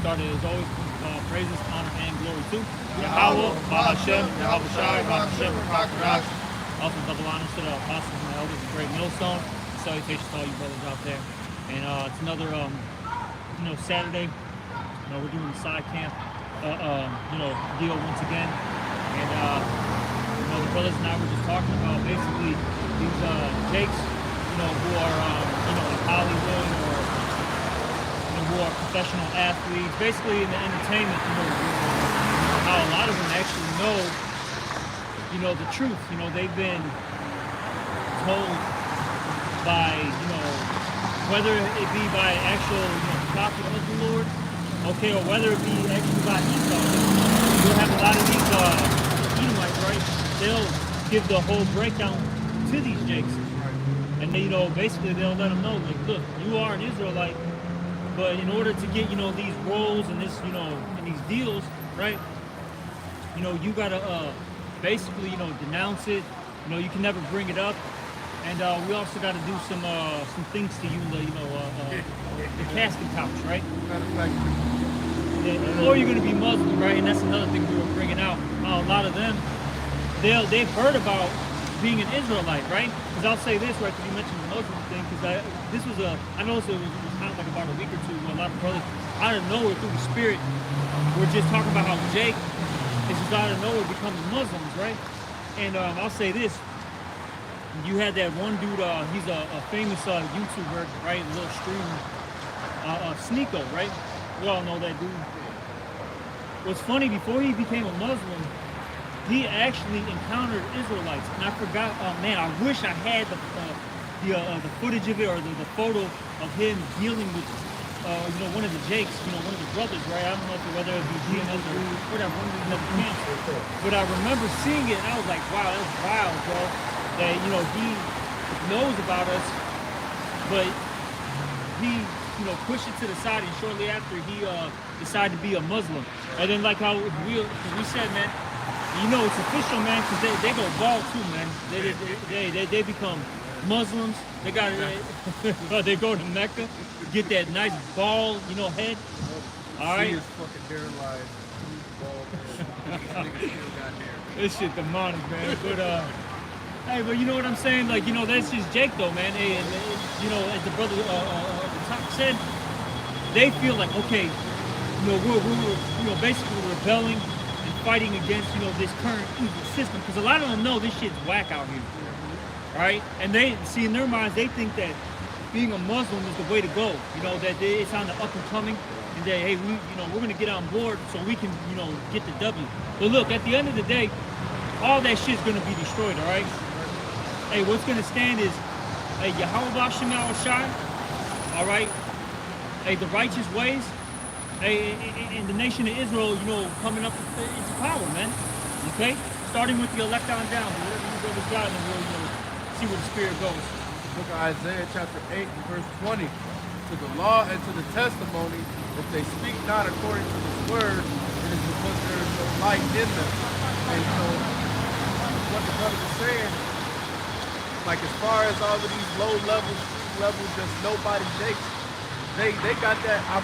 started. As always, praises, honor, and glory to Yahweh, Bahashem, Yahweh Shai, Bahashem, Rakarash. Also, double honors to the apostles and the elders of Great Millstone. Salutations to all you brothers out there. And it's another, Saturday. We're doing the side camp, deal once again. And, the brothers and I were just talking about basically these Jakes, who are, in Hollywood or, who are professional athletes, basically in the entertainment, how a lot of them actually know, the truth. They've been told by, whether it be by actual, prophet of the Lord, okay, or whether it be actually by Esau. You'll have a lot of these Edomites, right? They'll give the whole breakdown to these Jakes. And they, basically they'll let them know, like, look, you are an Israelite, but in order to get, these roles and this, and these deals, right? You gotta basically, denounce it. You can never bring it up. And we also got to do some things to you, the casket couch, right? Or you're going to be Muslim, right? And that's another thing we were bringing out. A lot of them, they've heard about being an Israelite, right? Because I'll say this, right? Because you mentioned the Muslim thing. Because I noticed it was kind of like about a week or two where a lot of brothers out of nowhere through the Spirit were just talking about how Jake is just out of nowhere becoming Muslims, right? And I'll say this. You had that one dude, he's a famous YouTuber, right? A little streamer, Sneeko, right? We all know that dude. What's funny, before he became a Muslim, he actually encountered Israelites. And I forgot, I wish I had the footage of it or the photo of him dealing with, one of the Jakes, one of the brothers, right? I don't know whether it be GMS or whatever, one of these other camps. But I remember seeing it and I was like, wow, that's wild, bro. That, he knows about us, but he, pushed it to the side, and shortly after he decided to be a Muslim. And then like how we said, man, it's official, man, because they go bald too, man. They become Muslims. They got they go to Mecca, get that nice bald, head. All right. His fucking hairline, bald head. These niggas still got hair. This shit demonic, man. But hey, but you know what I'm saying? Like, that's just Jake, though, man. And as the brother at the top said, they feel like, okay, we're basically rebelling and fighting against, this current evil system. Because a lot of them know this shit's whack out here, right? And they see in their minds, they think that being a Muslim is the way to go. That it's on the up and coming, and that hey, we're gonna get on board so we can, get the W. But look, at the end of the day, all that shit's gonna be destroyed, all right? Hey, what's going to stand is, hey, Yahweh Shema Shai, all right? Hey, the righteous ways, hey, and the nation of Israel, coming up into power, man, okay? Starting with the elect on down, whatever you brothers got, and we'll, see where the Spirit goes. Book of Isaiah, chapter 8, and verse 20. To the law and to the testimony, if they speak not according to this word, it is because there is no light in them. And, what the brother was saying, like as far as all of these low levels, just nobody Jakes, they got that. I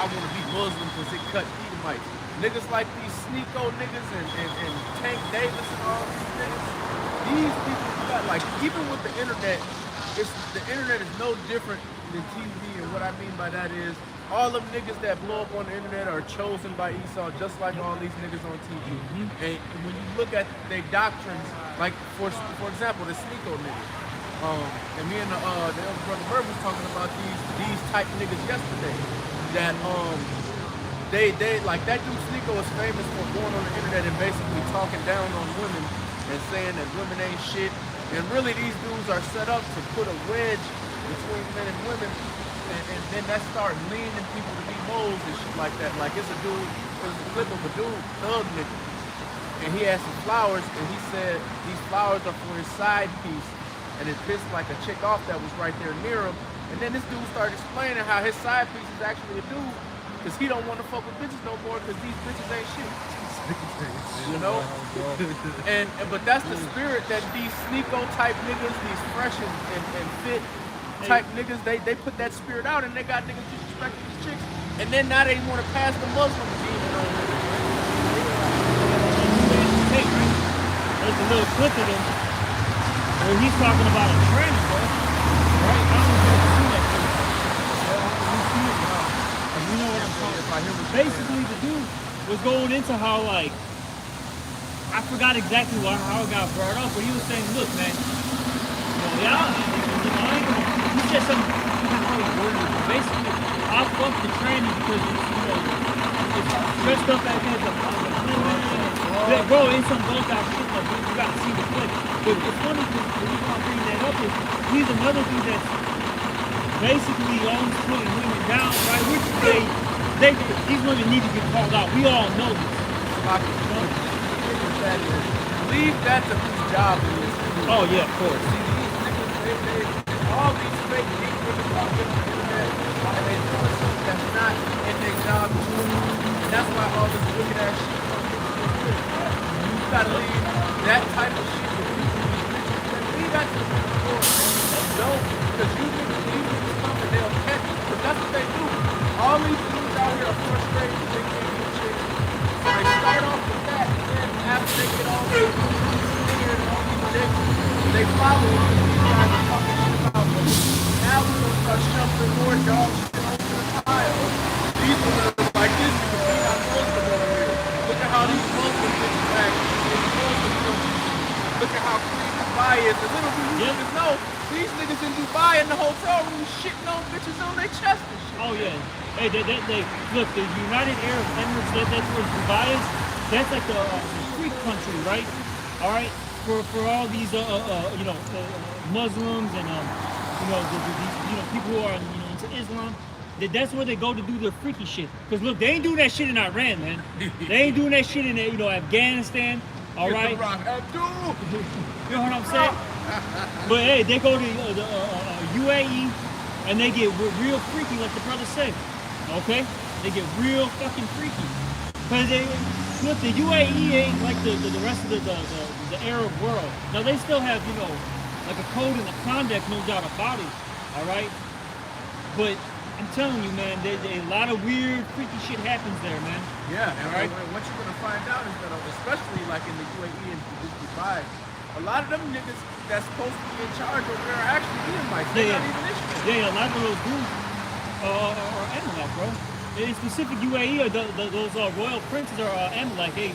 want to be Muslim because it cut Edomites. Niggas like these Sneeko niggas and Tank Davis and all these niggas. These people got like even with the internet, the internet is no different than TV. And what I mean by that is all them niggas that blow up on the internet are chosen by Esau, just like all these niggas on TV. And when you look at their doctrines, like for example, the Sneeko niggas, and me and the other brother Bird was talking about these type niggas yesterday. That they like that dude Sneeko is famous for going on the internet and basically talking down on women and saying that women ain't shit. And really, these dudes are set up to put a wedge between men and women. And then that started leaning people to be moles and shit like that. Like it's a clip of a dude, thug nigga. And he had some flowers and he said these flowers are for his side piece. And it pissed like a chick off that was right there near him. And then this dude started explaining how his side piece is actually a dude. Because he don't want to fuck with bitches no more because these bitches ain't shit. But that's the spirit that these Sneeko type niggas, these fresh and fit type niggas, they put that spirit out and they got niggas disrespecting these chicks And then now they want to pass the Muslim demon on it. Hey, right? There's a little clip of him where he's talking about a tranny, bro. Right? I don't know if you've seen that clip. You know what I'm talking about. Basically, the dude was going into how, like, I forgot exactly how it got brought up, but he was saying, look, man, he said something, I forgot how he worded it, but basically, I'll fuck the tranny because it's dressed up as a bro, it's some bugged out shit, like, you gotta see the clip. But it's funny because the reason I'm bringing that up is he's another dude that's basically always putting women down, right? Which these women need to get called out. We all know this. Leave that to whose job it is. Oh yeah, of course. See, these niggas, all these fake deep women talking on the internet, and they doing something that's not in their job. And that's why all this wicked ass shit comes into this. You gotta leave that type of shit with people. Leave that to the people, man. Don't, because you niggas come and they'll catch you. Because that's what they do. All these dudes out here are frustrated because they can't get chicks. So they start off with that, and then after they get all these fingers and all these dicks, they follow what these guys are talking shit about. But now we're going to start shuffling more dog shit over the pile. These are like this because we got Muslim over here. Look at how these Muslim bitches act in Muslim countries. Look at how clean Dubai is. And little do you niggas know, these niggas in Dubai in the hotel room shitting on bitches on their chest and shit. Oh yeah. Hey, look, the United Arab Emirates, that's where Dubai is. That's like the Greek country, right? All right, for all these Muslims and these people who are into Islam. That's where they go to do their freaky shit. Cause look, they ain't doing that shit in Iran, man. They ain't doing that shit in Afghanistan. All right. You know what I'm saying? But hey, they go to UAE and they get real freaky, like the brother said. Okay, they get real fucking freaky. Cause look, the UAE ain't like the rest of the Arab world. Now they still have like a code and a conduct, no doubt about it. All right, but I'm telling you, man, a lot of weird, freaky shit happens there, man. Yeah, and right. What you're gonna find out is that, especially like in the UAE and Dubai, a lot of them niggas that's supposed to be in charge over there are actually Edomites. They're not even Ishmael. Yeah, a lot of those dudes are Amalek, bro. In specific UAE, or those royal princes are Amalek. Hey,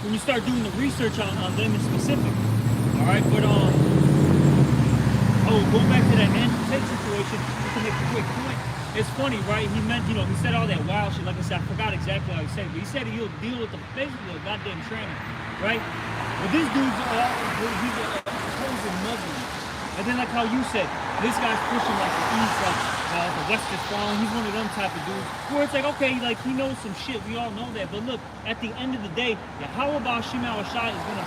when you start doing the research on them in specific, all right. But going back to that Andrew Tate situation, just to make a quick point. It's funny, right? He meant, he said all that wild shit. Like I said, I forgot exactly how he said it, but he said he'll deal with basically a goddamn tranny, right? But this dude's he's a supposed Muslim. And then like how you said, this guy's pushing like the East, like the Western Front. He's one of them type of dudes. Where it's like, okay, like he knows some shit. We all know that. But look, at the end of the day, how about Shimei Shai is gonna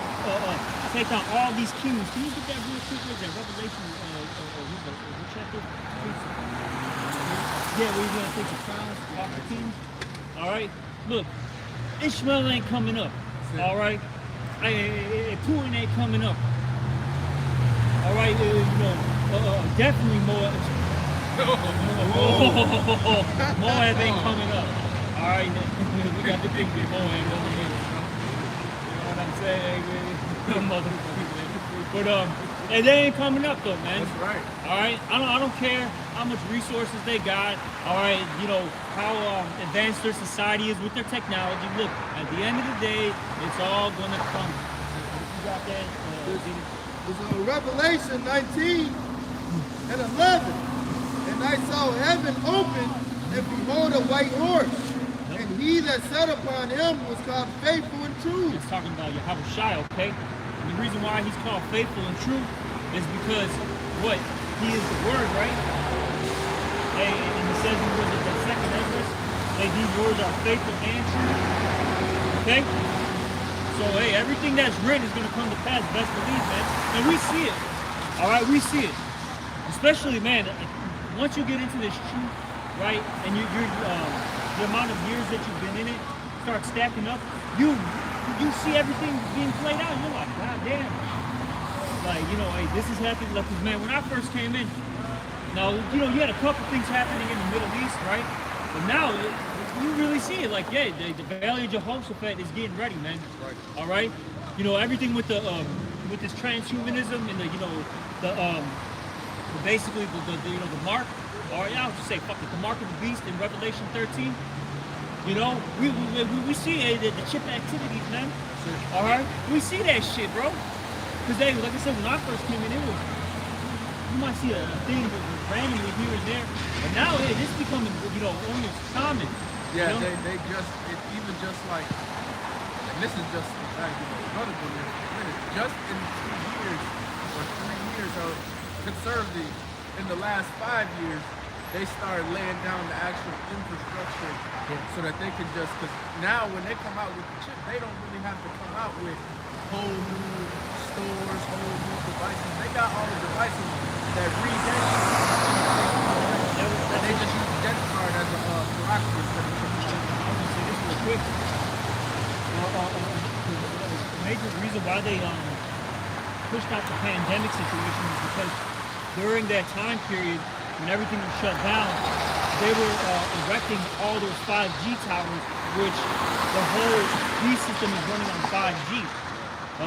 take down all these kings? Can you get that real quick? Where's that Revelation? What chapter? Yeah, where he's gonna take the crowns off the kings. All right. Look, Ishmael ain't coming up. All right. Putin ain't coming up. All right, definitely Moab. Moab ain't coming up. All right, we got the big Moab over here. You know what I'm saying? But they ain't coming up though, man. That's right. All right, I don't care how much resources they got. All right, how advanced their society is with their technology. Look, at the end of the day, it's all gonna come. You got that? It's Revelation 19 and 11. And I saw heaven open, and behold a white horse. Yep. And he that sat upon him was called Faithful and True. It's talking about Yahweh Shai, okay? And the reason why he's called Faithful and True is because what? He is the Word, right? And he says in the second Ezra that these words are faithful and true. Okay? So, hey, everything that's written is going to come to pass, best believe, man. And we see it. All right, we see it. Especially, man, once you get into this truth, right, and the amount of years that you've been in it start stacking up, you see everything being played out. You're like, God damn. Like, hey, this is happening. Like, man, when I first came in, now, you had a couple things happening in the Middle East, right? But now you really see it. Like, yeah, the Valley of Jehoshaphat is getting ready, man. Right. All right. You know, everything with the with this transhumanism and the basically the mark, or yeah, I'll just say fuck it, the mark of the beast in Revelation 13. You know, we see the chip activities, man. All right, we see that shit, bro. Because they, like I said, when I first came in, it was, you might see a thing randomly here and there, but now it's becoming, almost common. Yeah, you know? they just, it even just like, and this is just, notable, just in 2 years or 3 years, or conservatively, in the last 5 years, they started laying down the actual infrastructure so that they can just, because now when they come out with the chip, they don't really have to come out with whole new stores, whole new devices. They got all the devices that read that shit. And they just use the debit card as a proxy instead of chip. I'm gonna say this real quick. The major reason why they pushed out the pandemic situation is because during that time period, when everything was shut down, they were erecting all those 5G towers, which the whole beast system is running on 5G.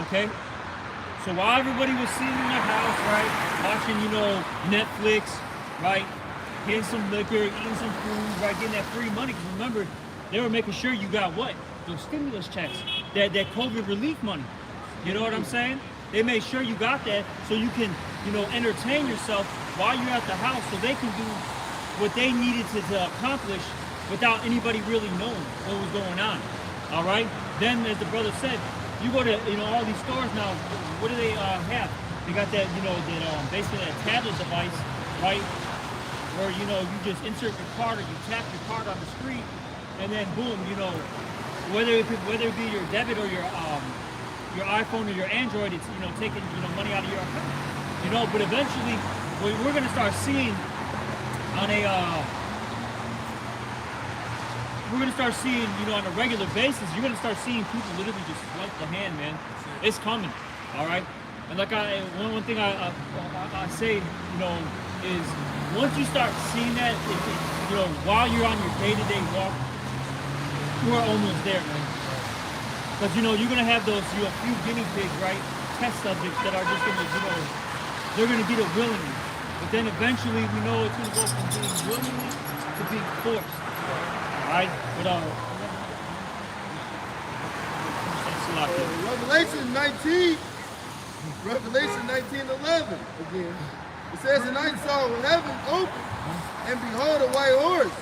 Okay? So while everybody was sitting in their house, right, watching, Netflix, right, getting some liquor, eating some food, right, getting that free money, because remember, they were making sure you got what? Those stimulus checks, that COVID relief money. You know what I'm saying? They made sure you got that so you can, entertain yourself while you're at the house so they can do what they needed to accomplish without anybody really knowing what was going on. All right? Then, as the brother said, you go to, all these stores now, what do they have? They got that, basically that tablet device, right? Where, you just insert your card or you tap your card on the screen and then boom, whether it be your debit or your iPhone or your Android, it's taking money out of your account. But eventually we're gonna start seeing on a on a regular basis, you're gonna start seeing people literally just swipe the hand, man. It's coming, all right. And like one thing I say, is once you start seeing that, while you're on your day-to-day walk, you are almost there, man. Because you're gonna have those few guinea pigs, right? Test subjects that are just gonna they're gonna get it willingly, but then eventually we know it's gonna go from being willingly to being forced. All right, but Revelation 19, Revelation 19:11 again. It says, and I saw heaven open, and behold a white horse,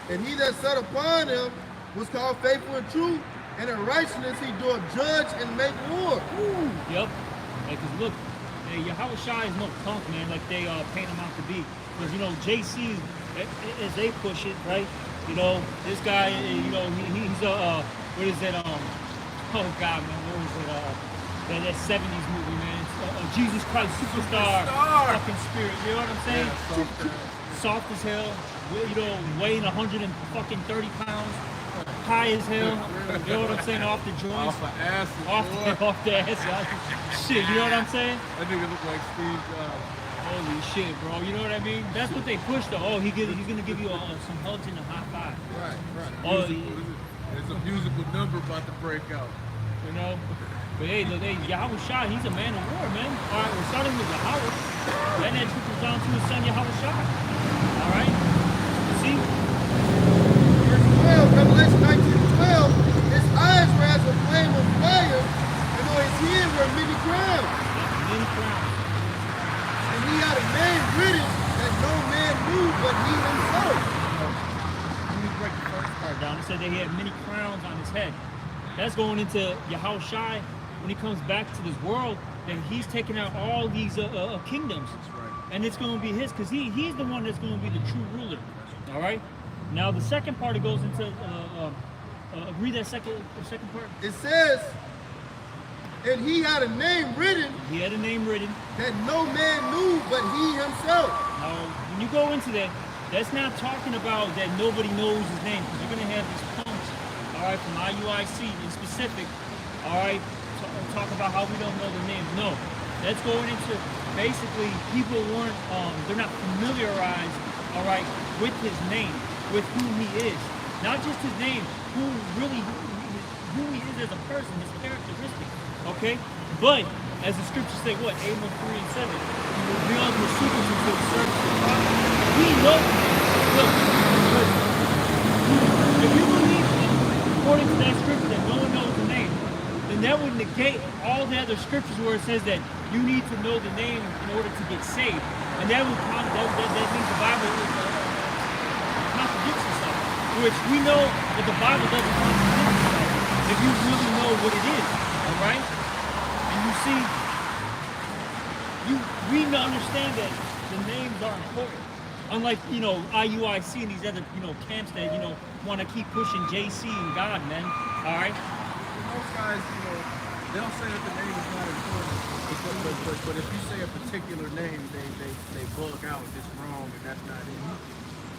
and he that sat upon him was called Faithful and True, and in righteousness he doeth judge and make war. Ooh. Yep. Because look, Yahweh Shai is no punk, man, like they paint him out to be. Because JC, as they push it, right? This guy, he's what is that? Oh God, man, what was it? That 70s movie, man. It's, Jesus Christ Superstar. Fucking spirit. You know what I'm saying? Yeah, soft as hell. Weighing 130 pounds. High as hell. You know what I'm saying? Off the joints. Off the acid. Off the ass. Shit, you know what I'm saying? That nigga look like Steve Jobs. Holy shit, bro. You know what I mean? That's what they push, though. Oh, he's gonna give you some hugs and a high five. Right. Oh, There's a musical number about to break out. But hey, Yahweh Shai, he's a man of war, man. All right, we're starting with Yahweh. Then that trickles down to his son, Yahweh Shai. All right? See? Verse 12, Revelation 19:12, his eyes were as a flame of fire, and on his head were many crowns. Yeah, many crowns. And he had a name written that no man knew but he himself. Let me break the first part down. It said that he had many crowns on his head. That's going into Yahweh Shai when he comes back to this world, that he's taking out all these kingdoms. That's right. And it's going to be his, because he's the one that's going to be the true ruler. All right? Now, the second part, it goes into, read that second part. It says, and he had a name written He had a name written. that no man knew but he himself. Now, when you go into that, that's not talking about that nobody knows his name, because you're going to have these punks, all right, from IUIC in specific, all right, talk about how we don't know their names. No, that's going into basically people weren't, they're not familiarized, all right, with his name. with who he is. Not just his name, who he is as a person, his characteristics. Okay? But as the scriptures say, what? Amos 3 and 7. He revealed his secrets unto the servants of the prophet. We know him. Look, if you believe according to that scripture that no one knows the name, then that would negate all the other scriptures where it says that you need to know the name in order to get saved. And that would that means the Bible contradicts itself. Which we know that the Bible doesn't contradict itself if you really know what it is. Alright? And you see, we understand that the names are important. Unlike, IUIC and these other, camps that, want to keep pushing JC and God, man. Alright? Most guys, they'll say that the name is not important, but if you say a particular name, they bug out, it's wrong, and that's not it.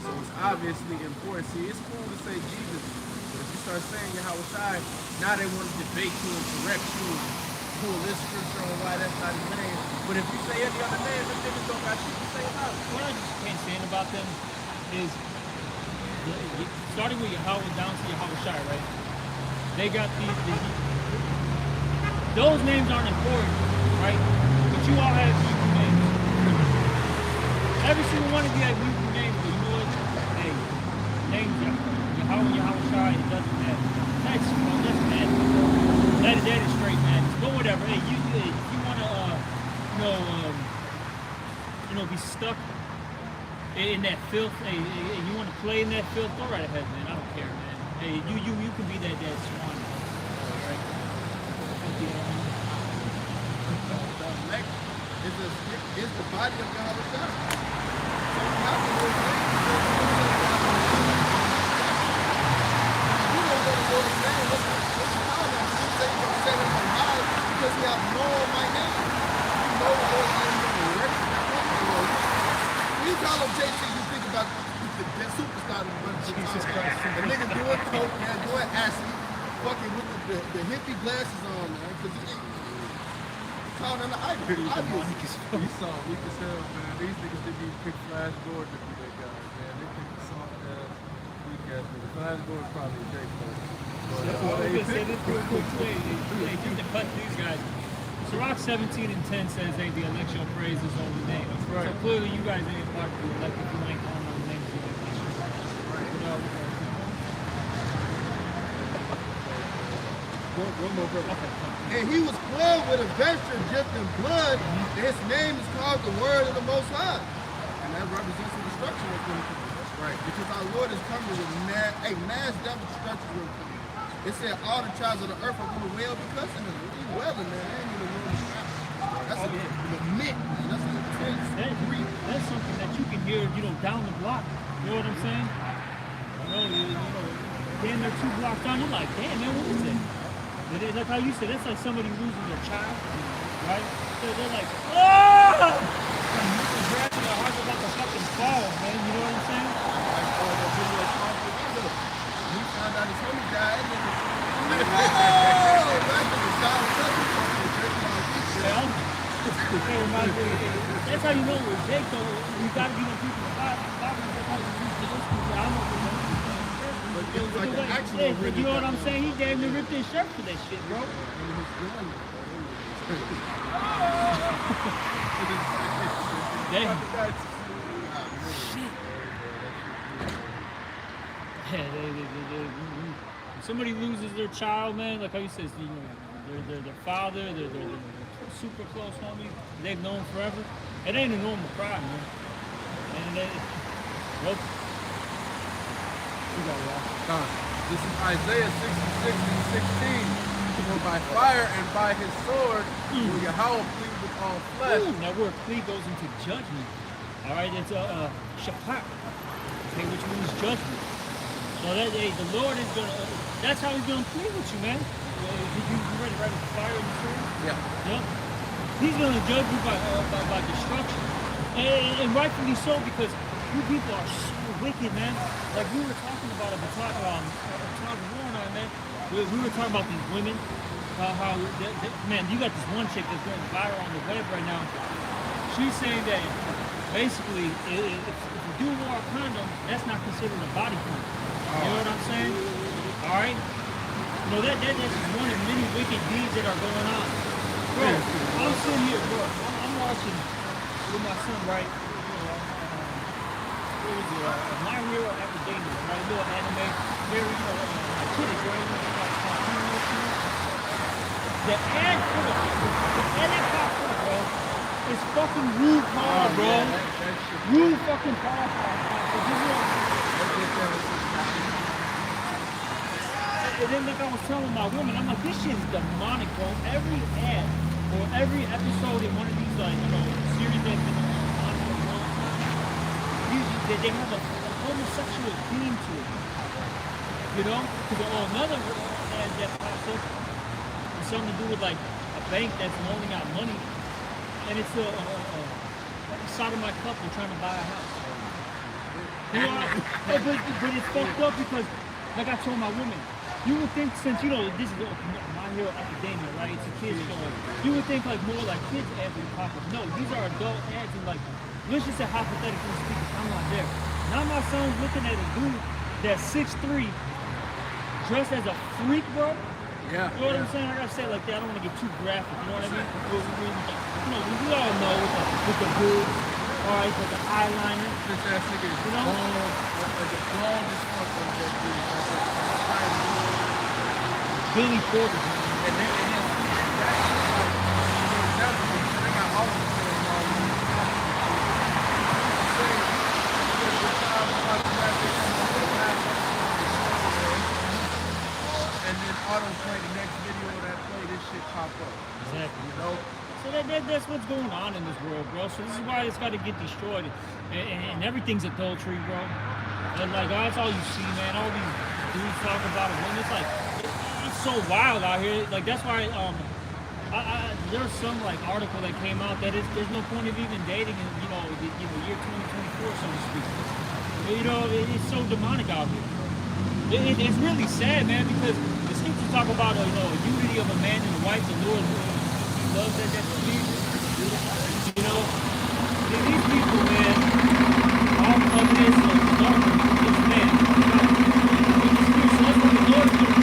So it's obviously important. See, it's cool to say Jesus, but if you start saying Yahweh Shai, now they want to debate you and correct you and pull this scripture on why that's not his name. But if you say any other name, then niggas don't got shit to say about it. What I just can't stand about them is, starting with Yahweh down to Yahweh Shai, right? They got those names aren't important, right? But you all have Hebrew names. Every single one of you have Hebrew names, but you know what? Hey, names Yahweh Shai, it doesn't matter. That's mad. That is straight madness. But whatever. Hey, if you wanna be stuck in that filth, hey, you wanna play in that filth, go right ahead, man. I don't care, man. Hey, you can be that swan. Alright. Is the body of Yahweh Shai. So you have to know his name. You don't know the Lord's name. What's how that? You say you're going to say that from God because you have known my name. You know the Lord's name. When you call him JC, you think about the superstar of the bunch of Jesus Christ. The nigga doing coke, man, doing acid, fucking with the hippie glasses on, man. Because calling him the idol. We saw weak as hell, man. These niggas didn't even pick Flash Gordon to be their guys, man. They picked the soft ass, weak ass nigga. Flash Gordon's probably a great player. Say this real quick too. Hey, just to cut these guys. Sirach 17 and 10 says, hey, the elect shall praise his holy name. That's right. So clearly you guys ain't part of the elect if you ain't calling on the names of the elect. Right. One more verse. Okay. And he was clothed with a vesture dipped in blood, and his name is called the Word of the Most High. And that represents the destruction of them. That's right. Because our Lord is coming with mass death and destruction. It said all the tribes of the earth are going to wail because of him. He's wailing, man. They ain't even know the trap. That's a lament, man. That's an intense grief. That's something that you can hear, down the block. You know what I'm saying? Damn, they're 2 blocks down. You're like, damn, man, what is that? Like how you said, that's like somebody losing their child, right? They're like, oh! Grabbing their heart's about to fucking fall, man. You know what I'm saying? He found out his homie died. That's how you know with Jake, though. You gotta be on people's side. You know what I'm saying? He damn near ripped his shirt for that shit, bro. Damn. Somebody loses their child, man, like how you said, their father, their super close homie, they've known forever. It ain't a normal crime, man. And well, you got it all. This is Isaiah 66 and 16. For by fire and by his sword will Yahweh plead with all flesh. That word plead goes into judgment. All right, it's shapat, okay, which means judgment. So that the Lord is gonna. That's how He's gonna plead with you, man. Did you ready right with the fire and the sword? Yeah. Yep. He's gonna judge you by destruction, and rightfully so, because you people are so wicked, man. Like we were talking about it, man. We were talking about these women, how man, you got this one chick that's going viral on the web right now. She's saying that basically, if a dual wore a condom, that's not considered a body count. You know what I'm saying? All right. You know that's just one of many wicked deeds that are going on. Bro, I'm sitting here, bro. I'm watching with my son, right? What was it? My Hero Academia, right? Little anime, very, kiddie, right? The ad for that pop bro, is fucking rude hard, bro. Rude fucking hard. And then like I was telling my woman, I'm like, this shit is demonic, bro. Every ad or every episode in one of these series that's been on for a long time, they have a homosexual theme to it. You know? Because another ad that pops up is something to do with like a bank that's loaning out money, and it's a sodomite couple trying to buy a house. You know, but it's fucked up because, like I told my woman, you would think since this is My Hero Academia, right? It's a kids show. You would think like more like kids ads would pop up. No, these are adult ads, and like let's just say hypothetically speaking, I'm not there. Now my son's looking at a dude that's 6'3", dressed as a freak, bro. Yeah. You know what I'm saying? I gotta say it like that. I don't want to get too graphic. You know what I mean? We all know with the boobs, all right, with the eyeliner. This ass nigga is You know? long as fuck on that dude. Billy Porter. And then that's they got all of them saying all of them. And then auto play the next video of that play, this shit pop up. Exactly. You know? So that's what's going on in this world, bro. So this is why it's got to get destroyed, and everything's adultery, bro. And like that's all you see, man. All these dudes talk about it, and it's like it's so wild out here. Like that's why there's some like article that came out that there's no point of even dating in the year 2024, so to speak. You know, it's so demonic out here. It's really sad, man, because the scriptures talk about unity of a man and a wife. The Lord loves that believe. You know, these people, man, all of this darkness, man. That's what the Lord is doing.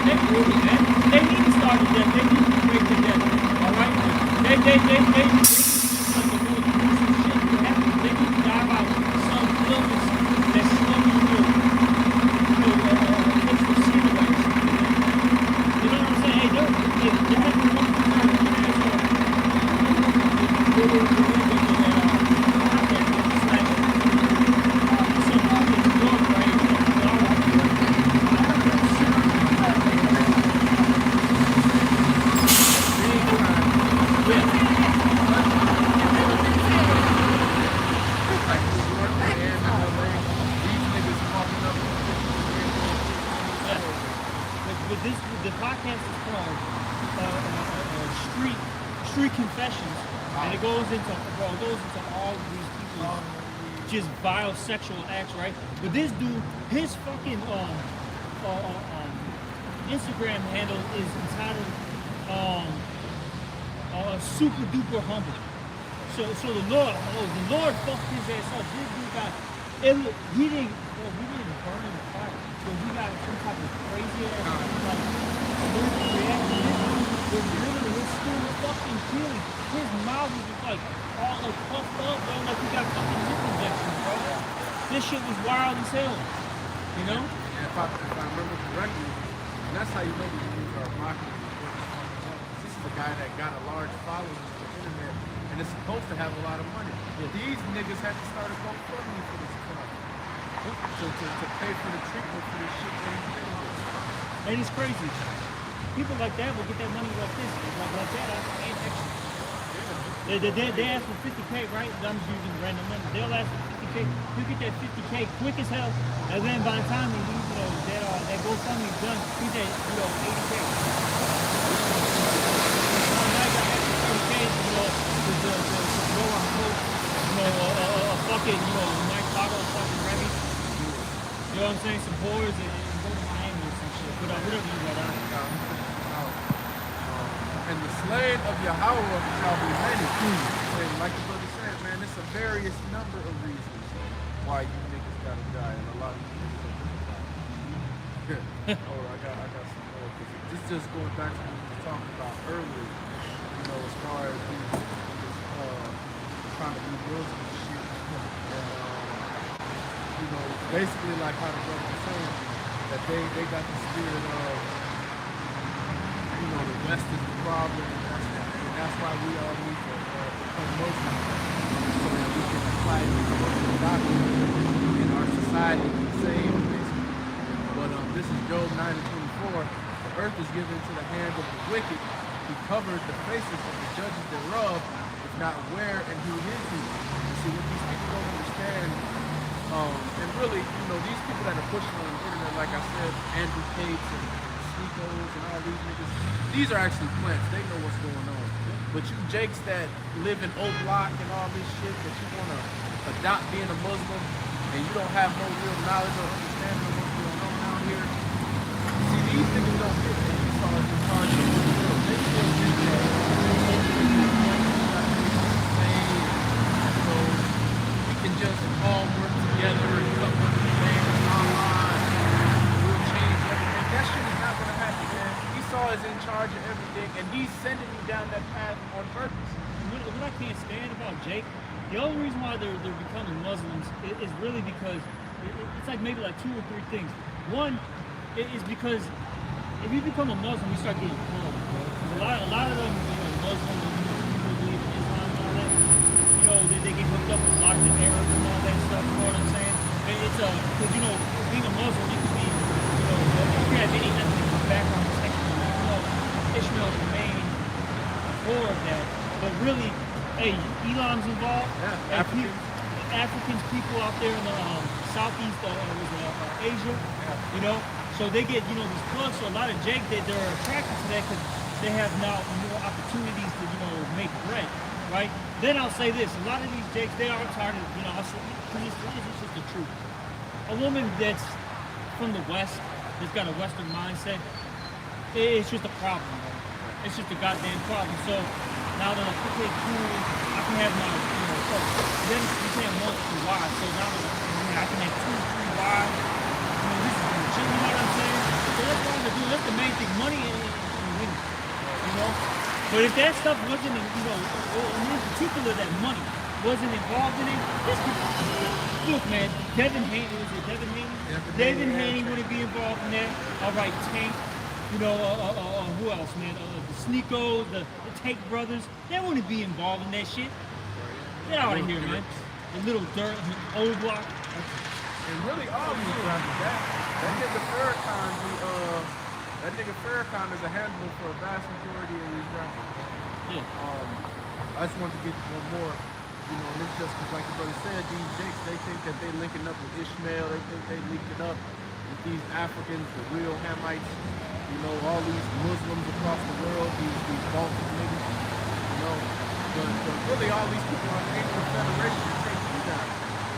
They prove it, man. They need to start with death. They need to break the death. All right? They need to dive out some illness that's slowly the podcast is called Street Confessions, and it goes into all of these people's just vile sexual acts, right? But this dude, his fucking Instagram handle is entitled Super Duper Humble. So the Lord fucked his ass up. This dude got he didn't burn in the fire. So he got some type of crazy ass like allergic reaction. Literally his skin was fucking peeling. His mouth was just like all like puffed up, bro, like he got fucking lip injections, bro. This shit was wild as hell. You know? And if I remember correctly, and that's how you know these dudes are marketing. This is a guy that got a large following on the internet, and it's supposed to have a lot of money. Yeah. These niggas had to start a GoFundMe for this club. To pay for the treatment for this shit that he's doing. And it's crazy. People like that will get that money like this, like that. Ain't extra. They ask for 50K, right? I'm just using random numbers. They'll ask for 50K. You get that 50K quick as hell, and then by the time that GoFundMe is done, you get 80K. I got extra 30K, to go on coach, a fucking, Mike Taco, fucking Remy. You know what I'm saying? Some boards and go to Miami or some shit. Whatever you got on. And the slave of Yahweh shall be many. And like the brother said, man, it's a various number of reasons why you niggas gotta die, and a lot of you niggas are gonna die. I got some more. 'Cause this just going back to what we were talking about earlier. You know, as far as these trying to be Muslim and shit. And, you know, basically like how the brother was saying, that they got the spirit of, you know, the West is the problem, and that's why we all need to become Muslim, so that we can apply these Muslim doctrines in our society and save, basically. But this is Job 9:24. The earth is given to the hand of the wicked. He covered the faces of the judges thereof, if not where and who hid you. You see, what these people don't understand, and really, you know, these people that are pushing on the internet, like I said, Andrew Cates and Sneakos and all these niggas, these are actually plants. They know what's going on. But you jakes that live in Oak Block and all this shit, that you want to adopt being a Muslim, and you don't have no real knowledge or understanding of what's going on out here. See, these niggas don't get that. Esau is in charge of the world. They still think that so we can just all work together and come up with a name online. We'll change everything. That shit is not going to happen, man. Esau is in charge of everything, and he's sending you down that path on purpose. What I can't stand about Jake, the only reason why they're becoming Muslims is really because it's like maybe like two or three things. One is because if you become a Muslim, you start getting close. A lot of them, you know, Muslims, people believe in Islam and all that. You know, they get hooked up with a lot of the Arabs and all that stuff. You know what I'm saying? And it's because you know, being a Muslim, you can be, you know, if you have any ethnic background, you know, Ishmael is the main core of that. But really, hey, Elam's involved. Yeah, Africans, people out there in the southeast Asia, you know, so they get, you know, these plugs. So a lot of Jake, they're attracted to that because they have now more opportunities to, you know, make bread, right? Then I'll say this: a lot of these Jakes, they are tired of, you know, it's just the truth. A woman that's from the West, that's got a Western mindset, it's just a problem, bro. It's just a goddamn problem. So now they're like, okay, cool, I can have my, you know, so then you can't have multiple wives. So now I can have 2, 3 wives. You know, this is legit, you know what I'm saying? So that's what I'm doing. That's the main thing, money and women, you know? But if that stuff wasn't, you know, in particular that money wasn't involved in it, this could, look, man, Devin Haney, was it Devin Haney? Devin Haney wouldn't be involved in that. All right, Tank, you know, who else, man? The Sneakos, the Tank brothers, they wouldn't be involved in that shit. Get out of here, man. The little dirt, old block. And really, all these rappers, that nigga Farrakhan is a handler for a vast majority of these rappers. Yeah. I just want to get one more, you know, and it's just because, like the brother said, these Jakes, they think that they linking up with Ishmael, they think they linking up with these Africans, the real Hamites, you know, all these Muslims across the world, these Baltic niggas, you know. But really, all these people are in the Federation to take you down,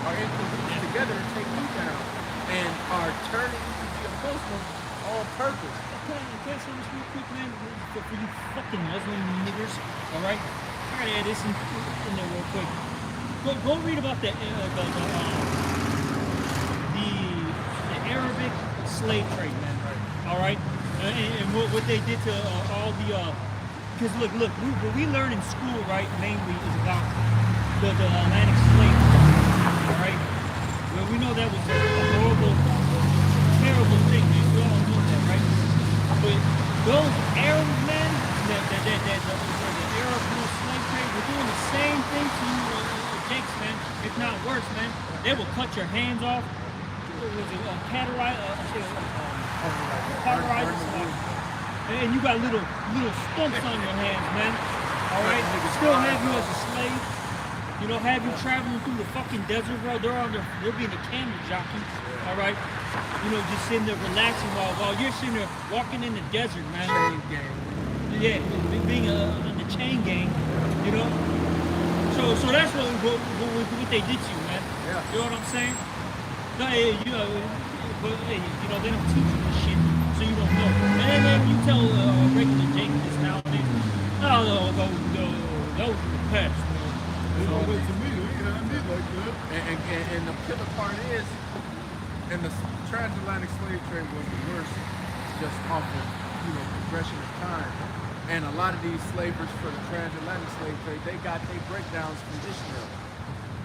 are in cahoots together to take you down, and are turning you to be a Muslim on purpose. Can I say this real quick, man? For you fucking Muslim niggers, all right? I gotta add this in there real quick. Go read about the Arabic slave trade, man. All right, and what they did to all the because look, what we learn in school, right, mainly is about the Atlantic slave trade, all right. Well, we know that was a horrible, terrible thing, man. We all know that, right? But those Arabs, man, the Arab slave trade, were doing the same thing to you, Jakes, man, if not worse, man. They will cut your hands off. Was it and you got little stumps on your hands, man. All right, still have you as a slave. You know, have you traveling through the fucking desert, bro. They'll be in the camel jockey. All right, you know, just sitting there relaxing while you're sitting there walking in the desert, man. Chain gang. Yeah, being in the chain gang, you know. So that's what they did to you, man. Yeah. You know what I'm saying? No, you know, but hey, you know, they don't teach you this shit, so you don't know. And then you tell regular Jake this nowadays, no, that was the past. It's always to me, you know what I mean? And the killer part is, and the transatlantic slave trade was the worst, just off of progression of time. And a lot of these slavers for the transatlantic slave trade, they got their breakdowns from Ishmael.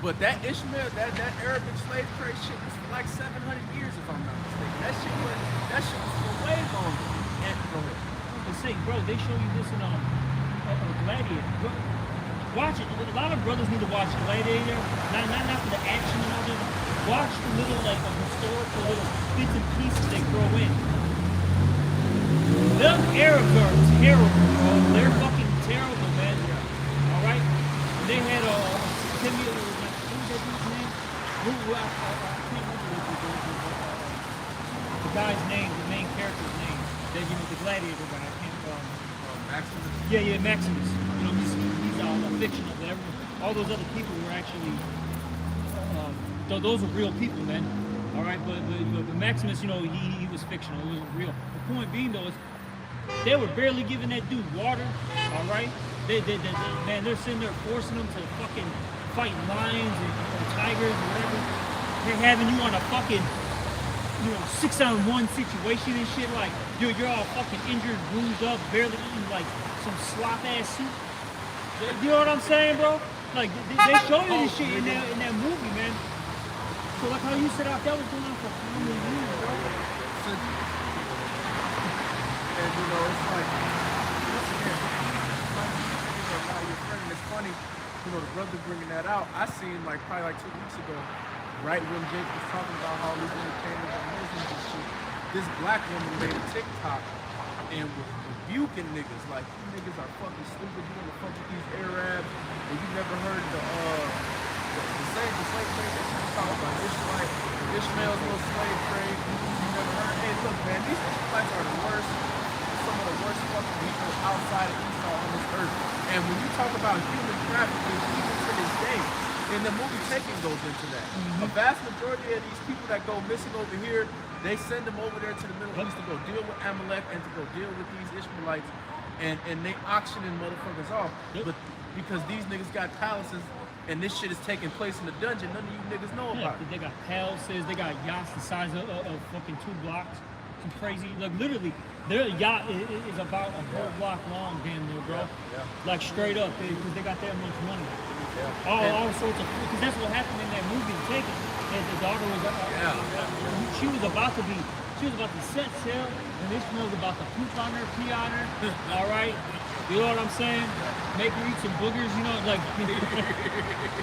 But that Ishmael, that Arabic slave trade shit was for like 700 years, if I'm not mistaken. That shit was for way longer. And The same, bro. They show you this in Gladiator. Bro, watch it. A lot of brothers need to watch Gladiator. Not for the action and all that. Watch the little historical little bits and pieces they throw in. Them Arabs are terrible, bro. They're fucking terrible, man. All right. And they had Timmy. What was that dude's name? I can't remember the guy's name, the main character's name. The gladiator guy. I can't. Maximus. Yeah, Maximus. He's fictional. But all those other people were actually. Those are real people, man. All right, but Maximus, he was fictional. It wasn't real. The point being, though, is they were barely giving that dude water. All right, man, they're sitting there forcing him to fucking fight lions and tigers or whatever. They're having you on a fucking 6-on-1 situation and shit. Like you're all fucking injured, bruised up, barely eating like some slop ass soup. You know what I'm saying, bro? Like they show you this shit in that movie, man. So like how you said that was going on for how many years, bro? And it's like, once again, your friend, it's funny, the brother bringing that out. I seen probably 2 weeks ago, right when Jake was talking about all these entertainers and Muslims and shit, this black woman made a TikTok and was rebuking niggas like, you niggas are fucking stupid, you wanna fuck with these Arabs, and you never heard the slave trade that she was talking about, Ishmael's little slave trade. You never heard? Hey, look, man, these Ishmaelites are the worst, some of the worst fucking people outside of Esau on this earth. And when you talk about human trafficking, even to this day, and the movie Taken goes into that. A vast majority of these people that go missing over here, they send them over there to the Middle East to go deal with Amalek and to go deal with these Ishmaelites, and they auctioning motherfuckers off. But because these niggas got palaces, and this shit is taking place in the dungeon, none of you niggas know about it. They got palaces, they got yachts the size of fucking 2 blocks. Some crazy, like literally, their yacht is about a whole block long, damn near, bro. Yeah. Like straight up, because they got that much money. Yeah. All sorts of, because that's what happened in that movie, Taken. And the daughter was, she was about to set sail, and Ishmael was about to poop on her, pee on her. All right. You know what I'm saying? Make her eat some boogers, like,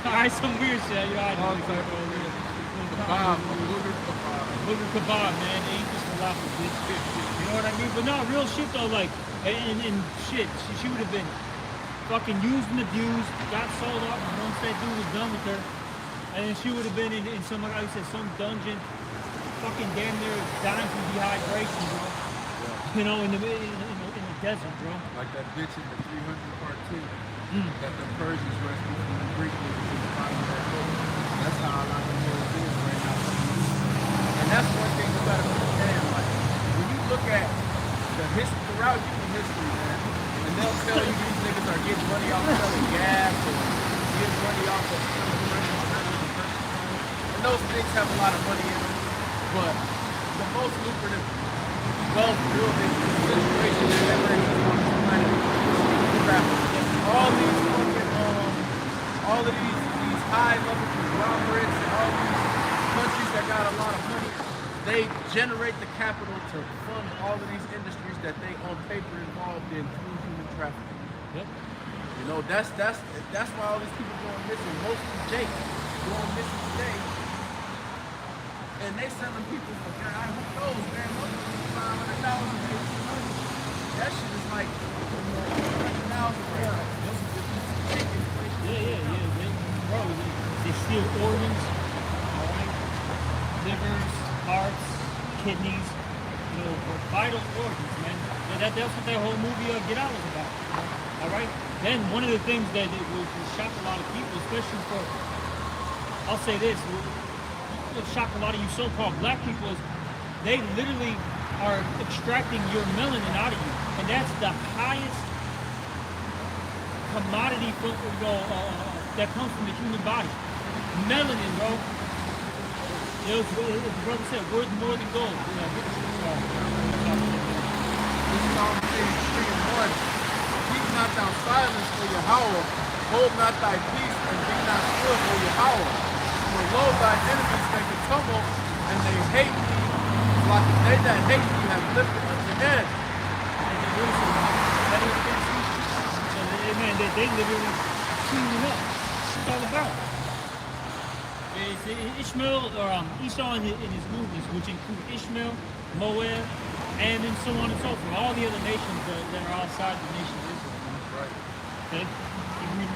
all right, some weird shit, I know. Booger kebab, man. They eat this falafel, bitch. You know what I mean? But no, real shit though, like, and shit, she would have been fucking used and abused, got sold off, and once that dude was done with her, and then she would have been in some, like I said, some dungeon, fucking damn near dying from dehydration, bro. Yeah. In the desert, bro. Like that bitch in the 300 part 2 that the Persians rescued from the Greek niggas in the bottom of that boat. That's how a lot of them is right now. And that's one thing you gotta understand. Like, when you look at the history, throughout human history, man, and they'll tell you these niggas are getting money off selling gas or getting money off of and those things have a lot of money in them. But the most lucrative wealth building situation that ever exists on this planet is trafficking. All of these high level conglomerates and all these countries that got a lot of money, they generate the capital to fund all of these industries that they on paper involved in through human trafficking. Yep. That's why all these people going missing. Most of Jake going missing today. And they selling people for who knows, man, most of them $500. That shit is like $100,000. Yeah. Bro, they steal organs, alright? Livers, hearts, kidneys, vital organs, man. That's what that whole movie Get Out was about. Alright? Then one of the things that will shock a lot of people, especially for, I'll say this, will shock a lot of you so-called black people, is they literally are extracting your melanin out of you. And that's the highest commodity that comes from the human body. melanin, bro. It was, the brother said, worth more than gold. This Psalm 3:1. Keep not thou silence, O Yahweh. Hold not thy peace, and be not still, O Yahweh. For lo, thy enemies make a tumult, and they hate thee. Like they that hate thee have lifted up their head. Man, they literally cleaning up. It's all about. It's Ishmael or Esau in his movements, which include Ishmael, Moab, and then so on and so forth. All the other nations that are outside the nation of Israel. Right. Okay? Keep reading.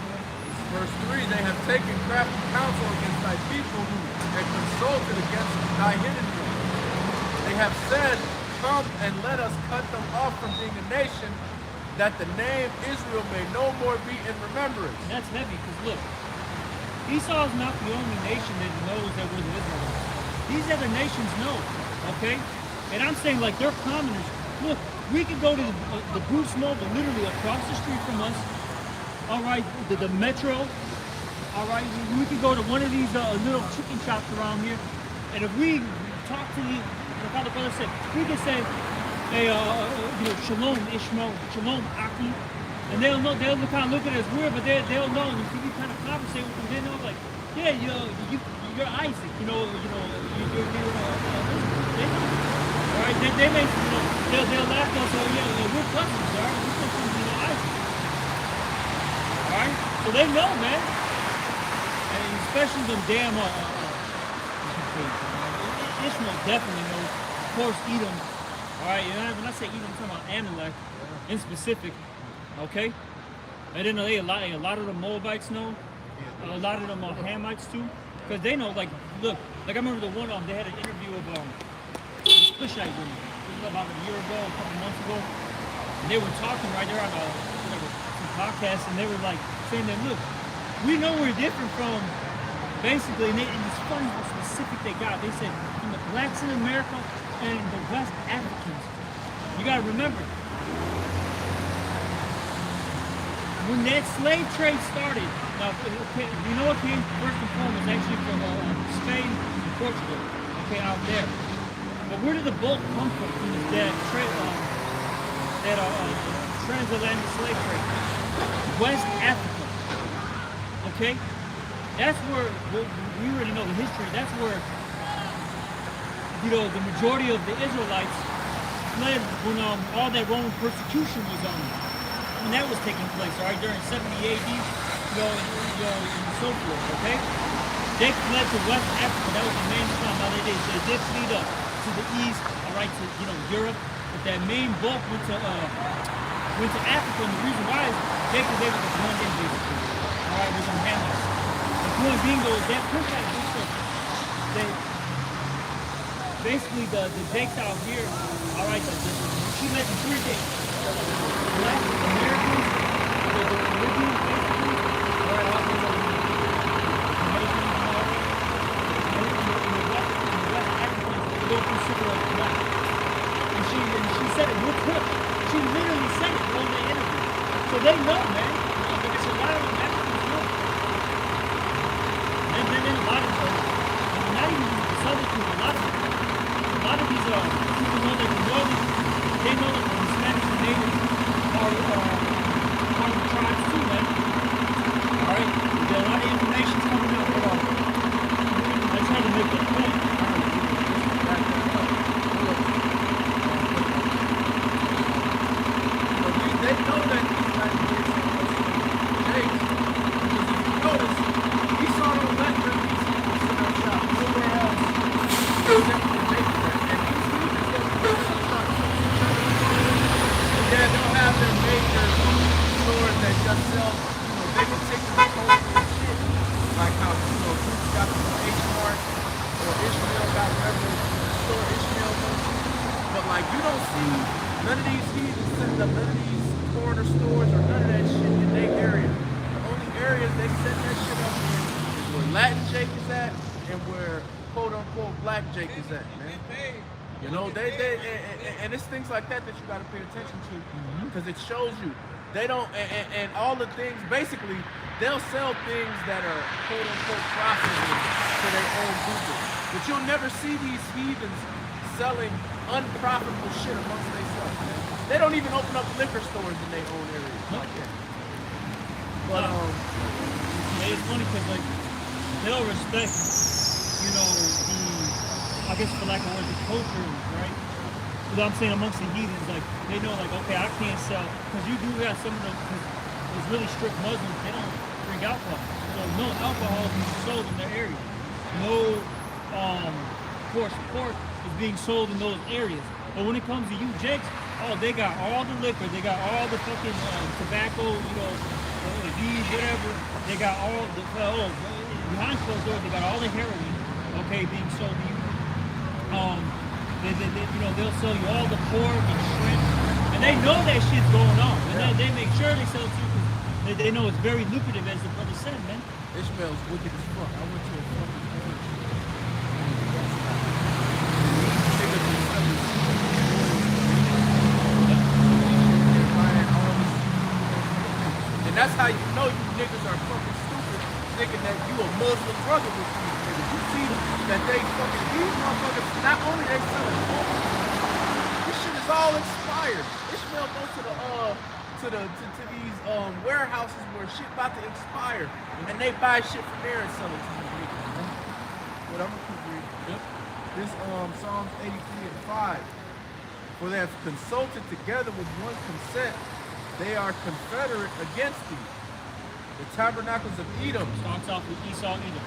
Verse 3, they have taken crafty counsel against thy people and consulted against thy hidden ones. They have said, come and let us cut them off from being a nation, that the name Israel may no more be in remembrance. And that's heavy because look, Esau is not the only nation that knows that we're the Israelites. These other nations know, okay? And I'm saying like they're commoners. Look, we could go to the Bruce Mall, but literally across the street from us. All right, the metro. All right, we could go to one of these little chicken shops around here, and if we talk to like how the brother said, we could say, hey, shalom Ishmael, shalom Aki, and they'll know. They'll kind of look at us weird, but they'll know. And if you kind of conversate with them, they know like, yeah, you're Isaac, you're they know. All right, they may, they'll laugh and say, yeah, we're cousins, all right, we're cousins, Isaac. All right, so they know, man, and especially them damn Ishmael definitely knows. Of course, Edom. All right, when I say Edom, I'm talking about Amalek in specific. Okay, and then a lot of the Moabites know. A lot of them Hamites too, because they know. Like, look, like I remember the one they had an interview of this Cushite woman. It was about a year ago, a couple months ago, and they were talking right there on some podcast, and they were like saying that, look, we know we're different from basically, and it's funny how specific they got. They said from the blacks in America and the West Africans. You gotta remember, when that slave trade started, now you know what came first and foremost actually from Spain and Portugal, okay, out there. But where did the bulk come from that transatlantic slave trade? West Africa, okay? That's where, we already know the history, that's where, the majority of the Israelites fled when all that Roman persecution was on. When that was taking place, all right, during 70 AD, and so forth, okay? They fled to West Africa. That was the main spot. Now they did flee to the east, all right, to Europe, but that main bulk went to Africa, and the reason why is because they were the blend in basically, all right, with some Hamites. The point being though is that Cushite group, they basically the Jakes out here, all right, she mentioned 3 Jakes. Black Americans, the Caribbean, basically, or out in the Jamaican, in the West Africans, they don't consider us black. And she said it real quick. She literally said it on the interview. So they know, man. It's a lot of them Africans know. And then a lot of them, not even the Southern people, a lot of these people know that the Northern, they know that the Hispanics and natives are part of the tribes too, man. Alright? There's a lot of information coming up. I just had to make that point. They know that these guys are Jakes. Because if you notice, Esau don't let them these people sit on shop nowhere else except for Jacob. And these leaders don't sit on shop. Yeah, they'll have their major stores that just sell, they can take the cold and shit. Like how, Bruce got the H-Mart or Ishmael got whatever store Ishmael goes to. But like, you don't see none of these heathens setting up none of these corner stores or none of that shit in their area. The only areas they set that shit up in is where Latin Jake is at and where quote unquote Black Jake is at, man. You know, and it's things like that that you got to pay attention to because it shows you they don't and all the things basically they'll sell things that are quote unquote profitable to their own people, but you'll never see these heathens selling unprofitable shit amongst themselves. They don't even open up liquor stores in their own areas like that. But it's funny because like they'll respect, you know, the, I guess for lack of words, the culture, right? Because I'm saying amongst the heathens, like they know, like okay, I can't sell because you do have some of those really strict Muslims. They don't drink alcohol, so no alcohol is being sold in their area. No, coarse pork is being sold in those areas. But when it comes to you, Jakes, oh, they got all the liquor, they got all the fucking tobacco, you know, weed, whatever. They got all the behind closed doors. They got all the heroin, okay, being sold to you. You know, they'll sell you all the pork and shrimp, and they know that shit's going on, and they make sure they sell it to you because they know it's very lucrative, as the brother said, man. Ishmael's wicked as fuck. I went to a fucking and that's how you know you niggas are fucking stupid, thinking that you a Muslim brother with these niggas. You see that they fucking, these motherfuckers, not only they selling pork, this shit is all expired. Ishmael goes to these warehouses where shit about to expire, and they buy shit from there and sell it to these niggas. But I'm gonna keep reading. Yep. This Psalms 83 and 5. For they have consulted together with one consent, they are confederate against thee. The tabernacles of Edom. Starts off with Esau, Edom.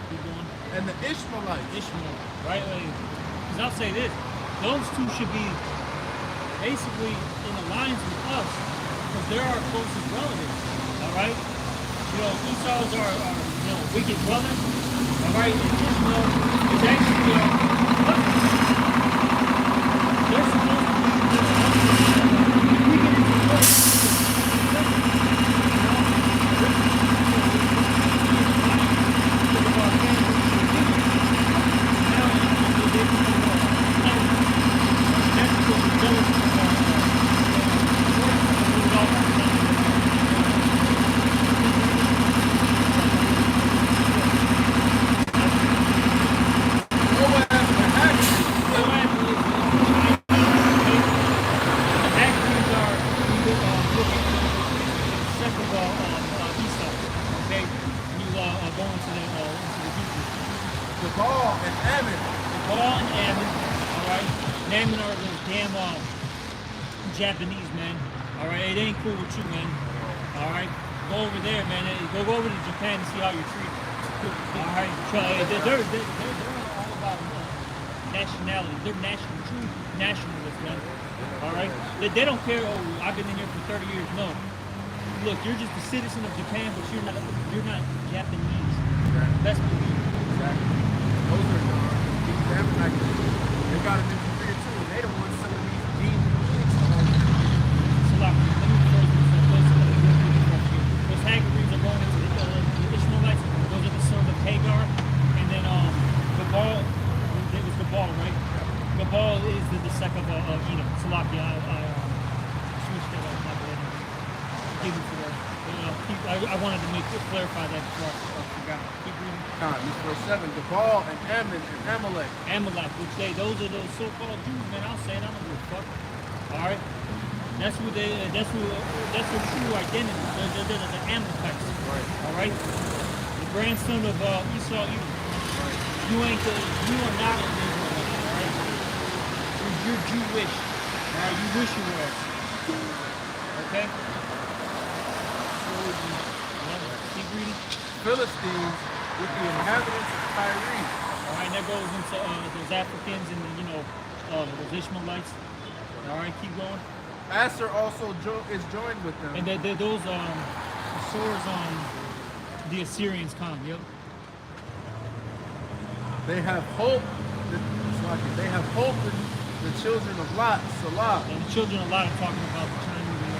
Keep going. And the Ishmaelites. Ishmael, right? Because I'll say this, those two should be basically in alliance with us because they're our closest relatives, all right? You know, Esau's our you know, wicked brother, all right? And Ishmael is actually they're supposed to be we get into Japanese, man. All right, it ain't cool with you, man. All right, go over there, man. Go over to Japan and see how you're treated. All right, they're all about nationality. They're true nationalists, man. All right, they don't care. Oh, I've been in here for 30 years. No, look, you're just a citizen of Japan, but you're not Japanese. Exactly. Best believe. Exactly. Those are these Ammonites. They got it in Korea too. They don't want some of these deep. Let me first those Hagarenes are going into the Ishmaelites. Those are the sons of Hagar, and then Gabal. It was Gabal, right? Gabal is the second of Edom. Salakia, I switched that up. My bad. Forgive me for that. I wanted to clarify that before I forgot. Keep reading. This verse 7. Gabal and Ammon and Amalek. Amalek, which those are those so-called Jews, man. I'll say it. I don't give a fuck. All right. That's their true identity. They're the Amalekites. Right. All right. The grandson of Esau, Edom. Right. You are not an Israelite. All right. You're Jewish. All right. You wish you were. Okay. Keep reading. Philistines with the inhabitants of Tyre. All right. That goes into those Africans and those Ishmaelites. All right. Keep going. Asher also is joined with them. And those swords on the Assyrians come, yep. They have hope. They have hope in the children of Lot, Salah. And the children of Lot are talking about the Chinese and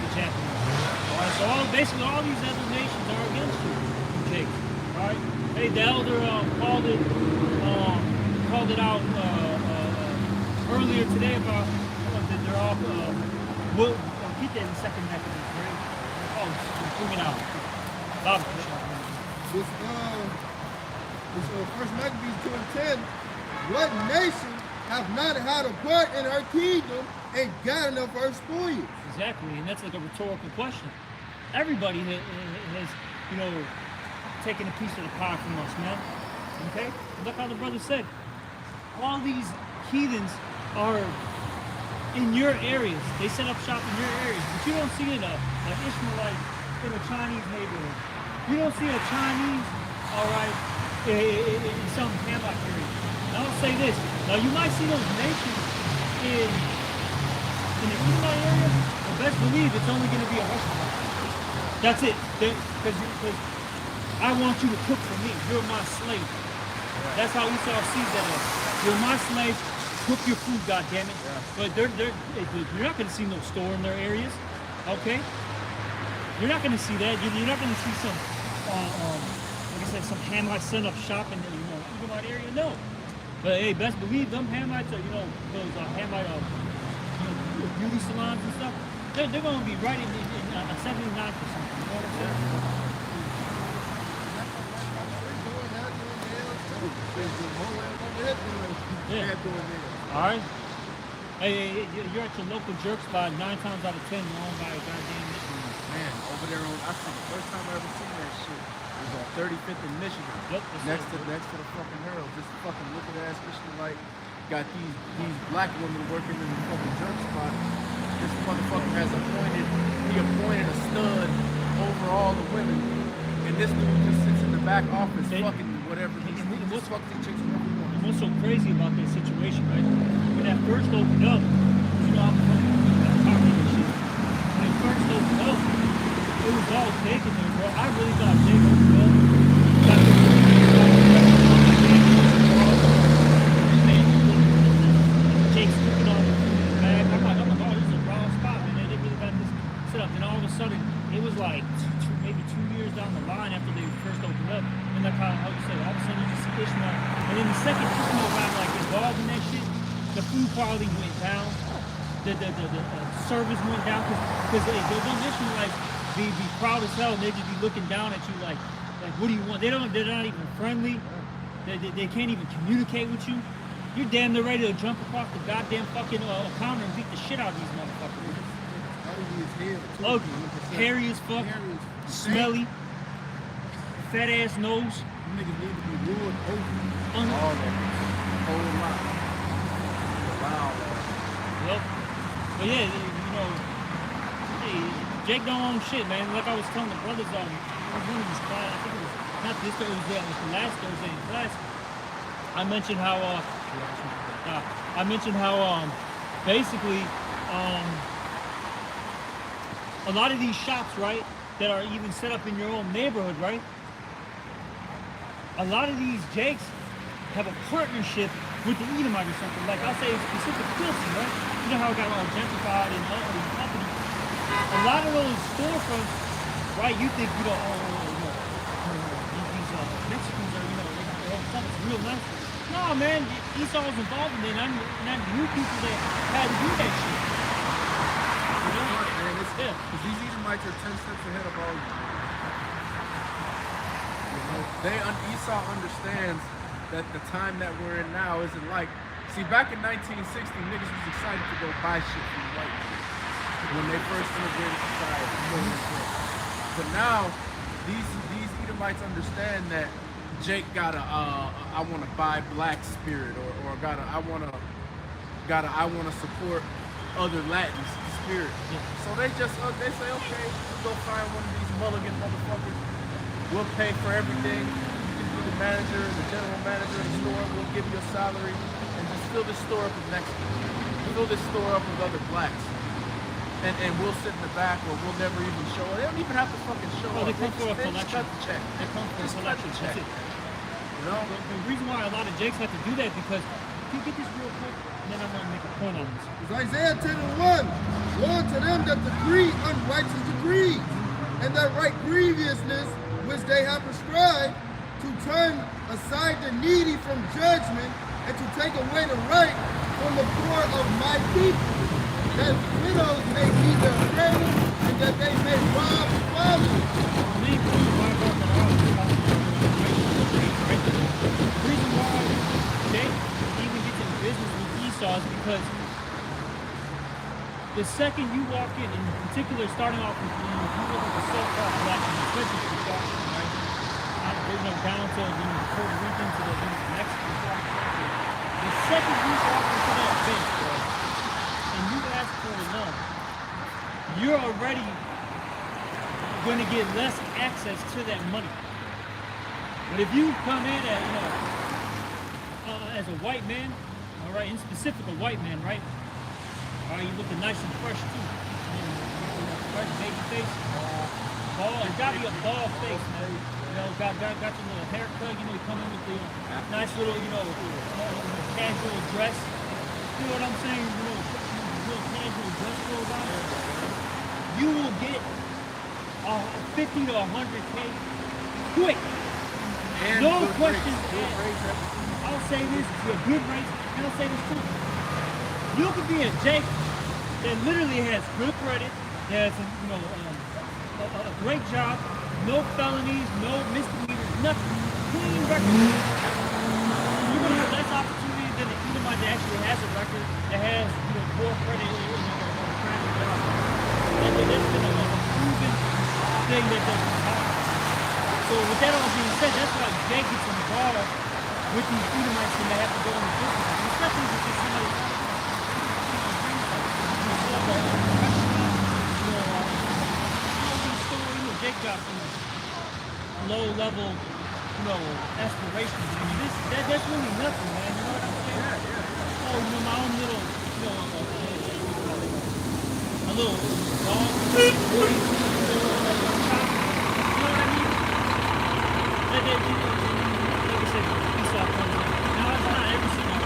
the Japanese. All right, so basically all these other nations are against you, Jake. All right. Hey, the elder called it out. earlier today about that they're all. We'll get that in a second. Right? Oh, bring it out. Bob. This First Maccabees 2:10. What nation have not had a part in her kingdom and got enough of her spoils? Exactly, and that's like a rhetorical question. Everybody has taken a piece of the pie from us, man. Okay? Look how the brother said. All these heathens are in your areas. They set up shop in your areas. But you don't see an Ishmaelite in a Chinese neighborhood. You don't see a Chinese, all right, in some Hamite area. And I'll say this. Now, you might see those nations in the Edomite area, but best believe it's only going to be a restaurant. That's it. Because I want you to cook for me. You're my slave. That's how Esau sees that. You're my slave. Cook your food, goddammit. Yeah. But you're not going to see no store in their areas. Okay? You're not going to see that. You're not going to see some, like I said, some Hamite setting up shop in the Edomite area. No. But hey, best believe them Hamites are, those Hamite beauty salons and stuff. They're going to be right in 79%. You know what I'm saying? Yeah. All right. Hey, you're at your local jerk spot 9 times out of 10 you're owned by a goddamn Michigan. Man, over there on, I see the first time I ever seen that shit was on 35th in Michigan. Yep. Next to the fucking Herald. This fucking wicked ass Michigan got these black women working in the fucking jerk spot. This motherfucker he appointed a stud over all the women. And this dude just sits in the back office fucking whatever. Just fuck these chicks whatever he wants. What's so crazy about that situation, right? When that first opened up, I'm talking and shit. When it first opened up, it was all Jake in there, bro. I really thought Jake opened up. Jake's looking on the bag. I'm like, oh, this is a wrong spot, man. They really got this set up. And all of a sudden, it was like maybe 2 years down the line after they first opened up. And like how you say, all of a sudden you just see Ishmael. And then the second Ishmael got involved in that shit, the food quality went down, the service went down, because those Ishmaelites be proud as hell, and they just be looking down at you like what do you want? They're not even friendly. They can't even communicate with you. You're damn near ready to jump across the goddamn fucking counter and beat the shit out of these motherfuckers. Ugly, hairy as fuck, smelly, fat ass nose. Niggas need to be ruined over. All that. Whole lot. Wow. Yep. But yeah, hey, Jake don't own shit, man. Like I was telling the brothers, it was one of these class, I think it was not this Thursday, it was the last Thursday in class. I mentioned how basically a lot of these shops, right, that are even set up in your own neighborhood, right? A lot of these Jakes have a partnership with the Edomite or something. Like I'll say specific Pilsen, right? You know how it got all gentrified and all these companies. A lot of those storefronts, right? You think these Mexicans are, they have something real nice. No, man, Esau was involved in it, and I knew people that had to do that shit. Man, because these Edomites are 10 steps ahead of all you. Esau understands that the time that we're in now isn't like. See, back in 1960, niggas was excited to go buy shit from white people when they first immigrated society. But now, these Edomites understand that Jake got I want to buy black spirit, or I want to support other Latins spirit. So they just they say, okay, we'll go find one of these mulligan motherfuckers. We'll pay for everything. You can be the manager, the general manager of the store. We'll give you a salary, and just fill this store up with Mexicans. Fill this store up with other blacks. And we'll sit in the back, or we'll never even show up. They don't even have to fucking show up. They come for a collection. Just cut the check. They come for a collection. Check. You know, the reason why a lot of Jakes have to do that because can you get this real quick, and then I'm gonna make a point on this. It's Isaiah 10:1. Woe to them that decree unrighteous decrees, and that right grievousness which they have prescribed, to turn aside the needy from judgment, and to take away the right from the poor of my people, that widows may be their prey, and that they may rob fathers. The main point why I brought that out is about the reason why Jake even gets in business with Esau is because the second you walk in particular, starting off with you look at the so-called black man, especially if you're dark, right? Down to Puerto Rican to the Mexican. The second you walk into that bank, bro, and you ask for a loan, you're already going to get less access to that money. But if you come in as a white man, all right, in specific a white man, right? All right, you looking nice and fresh too. Fresh baby face, bald. It's got to be a bald face, man. You know, got your little haircut. You know, you come in with the nice little, casual dress. You know what I'm saying? Real casual dress clothes on. You will get 50 to 100K quick. And No good questions race. asked. I'll say this, you're a good race, and I'll say this too. You could be a Jake that literally has good credit, that has a great job, no felonies, no misdemeanors, nothing, clean record. You're going to have less opportunity than the Edomite that actually has a record, that has poor credit, that's been a proven thing that doesn't happen. So with that all being said, that's why Jake gets involved with these Edomites when they have to go in the business. And especially with this, Jake got low level, aspirations. I mean, that's really nothing, man. You know what I'm saying? Yeah. Oh, my own little, a little dog, boy, you know what I mean? Like I said, Esau comes in. Now, it's not every single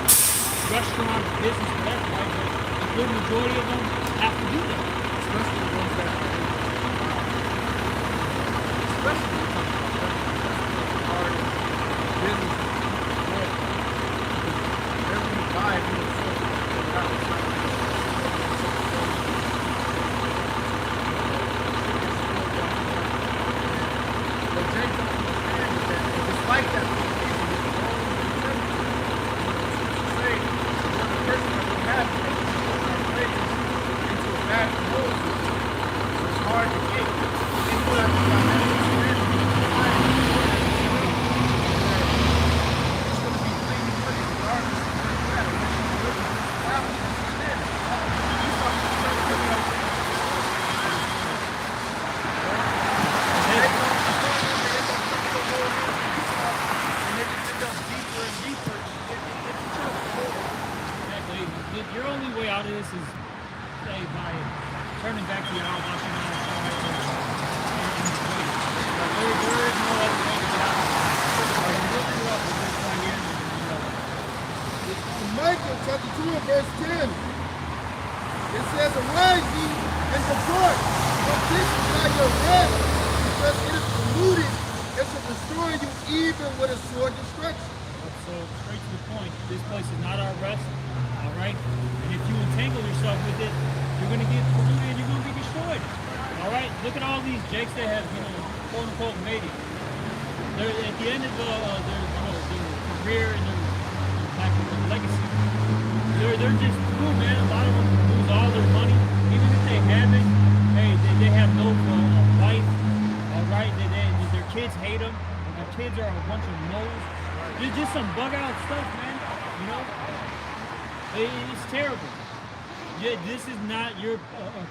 restaurant, business, whatever, right? But a good majority of them have to do that. Especially the ones that especially when it comes to hard business. Every buy But Jake don't understand is that it's like that for a reason. Say the person that we have into a bad mold, it's hard to get. It's going to be clean money regardless of where it's Exactly. Your only way out of this is, say, by turning back to your own watching on the show. There is no other way to get out of this. Look it up with this right here. In Micah chapter 2 and verse 10, it says, "Arise ye and depart, for this is not your rest, because it is polluted, and shall destroy you even with a sore destruction." So straight to the point, this place is not our rest, all right? And if you entangle yourself with it, you're going to get polluted and you're going to be destroyed, all right? Look at all these Jakes that have, quote unquote, made it. They're at the end of their career and their legacy. They're just cool, man. A lot of them lose all their money, even if they have it. Hey, they have no wife, all right? Their kids hate them. Their kids are a bunch of moles. It's just some bug out stuff, man. It's terrible. Yeah, this is not your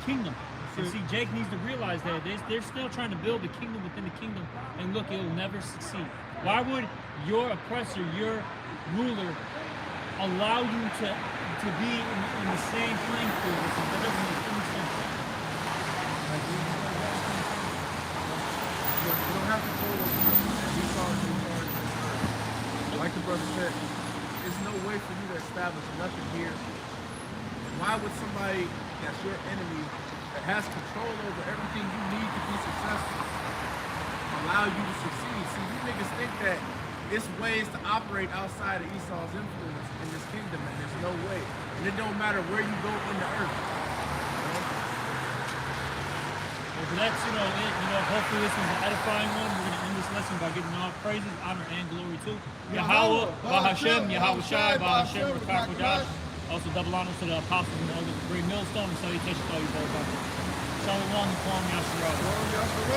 kingdom. And see, Jake needs to realize that they're still trying to build a kingdom within the kingdom, and look, it will never succeed. Why would your oppressor, your ruler, allow you to be in the same playing field with him? That doesn't make any sense. You don't have to go like the brother said, there's no way for you to establish nothing here. Why would somebody that's your enemy, that has control over everything you need to be successful, allow you to succeed? See, you niggas think that it's ways to operate outside of Esau's influence in this kingdom, and there's no way. And it don't matter where you go in the earth. But that's, hopefully this was an edifying one. We're going to end this lesson by giving all praises, honor, and glory to Yahweh, Bahashem, Yahweh Shai, Bahashem, Rakakodash. Also double honor to the apostles and elders of the great millstone and salutation to all you both out there. Shalom, Kwam Yasharah.